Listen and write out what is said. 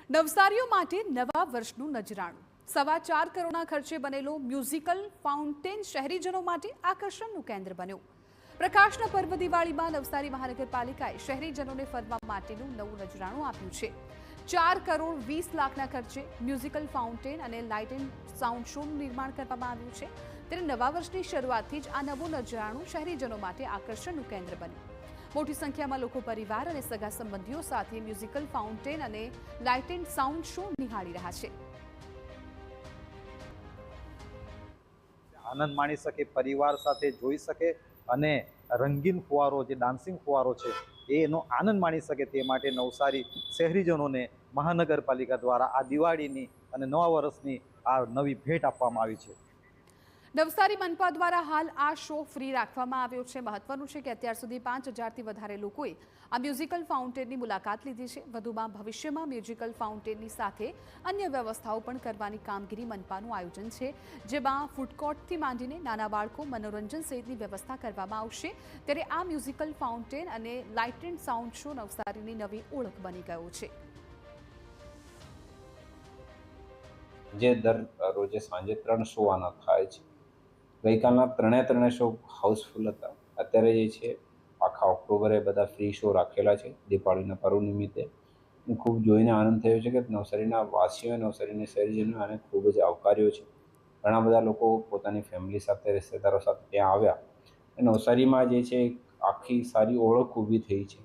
નવસારીઓ માટે નવા વર્ષનું નજરાણું। 4.25 કરોડના ખર્ચે બનેલો મ્યુઝિકલ ફાઉન્ટેન શહેરીજનો માટે આકર્ષણનું કેન્દ્ર બન્યો। પ્રકાશના પર્વ દિવાળીમાં નવસારી મહાનગરપાલિકાએ શહેરીજનોને ફરવા માટેનું નવું નજરાણું આપ્યું છે। 4 કરોડ 20 લાખના ખર્ચે મ્યુઝિકલ ફાઉન્ટેન અને લાઇટ એન્ડ સાઉન્ડ શોનું નિર્માણ કરવામાં આવ્યું છે। ત્યારે નવા વર્ષની શરૂઆતથી જ આ નવું નજરાણું શહેરીજનો માટે આકર્ષણનું કેન્દ્ર બન્યું। મોટી સંખ્યામાં લોકો પરિવાર અને સગા સંબંધીઓ સાથે મ્યુઝિકલ ફાઉન્ટેન અને લાઇટ એન્ડ સાઉન્ડ શો નિહાળી રહ્યા છે। આનંદ માણી શકે, પરિવાર સાથે જોઈ શકે અને રંગીન ફુવારો જે ડાન્સિંગ ફુવારો છે એનો આનંદ માણી શકે તે માટે નવસારી શહેરીજનોને મહાનગરપાલિકા દ્વારા આ દિવાળીની અને નવા વર્ષની આ નવી ભેટ આપવામાં આવી છે। નવસારી મનપા દ્વારા હાલ આ શો ફ્રી રાખવામાં આવ્યો છે। મહત્વનું છે કે અત્યાર સુધી 5000થી વધારે લોકોએ આ મ્યુઝિકલ ફાઉન્ટેનની મુલાકાત લીધી છે। વધુમાં ભવિષ્યમાં મ્યુઝિકલ ફાઉન્ટેનની સાથે અન્ય વ્યવસ્થાઓ પણ કરવાની કામગીરી મનપાનું આયોજન છે, જેમાં ફૂડકોર્ટથી માંડીને નાના બાળકો મનોરંજન સહિતની વ્યવસ્થા કરવામાં આવશે। ત્યારે આ મ્યુઝિકલ ફાઉન્ટેન અને લાઇટ એન્ડ સાઉન્ડ શો નવસારીની નવી ઓળખ બની ગયો છે। જે દર રોજે સાંજે 3 શો આના થાય છે। ગઈકાલના ત્રણે શો હાઉસફુલ હતા। અત્યારે જે છે આખા ઓક્ટોબરે બધા ફ્રી શો રાખેલા છે દીપાવલીના પર્વ નિમિત્તે। ખૂબ જોઈને આનંદ થયો છે કે નવસારીના વાસીઓ, નવસારીના શહેરીજનો આને ખૂબ જ આવકાર્યો છે। ઘણા બધા લોકો પોતાની ફેમિલી સાથે, રિશ્તેદારો સાથે ત્યાં આવ્યા। નવસારીમાં જે છે આખી સારી ઓળખ ઊભી થઈ છે।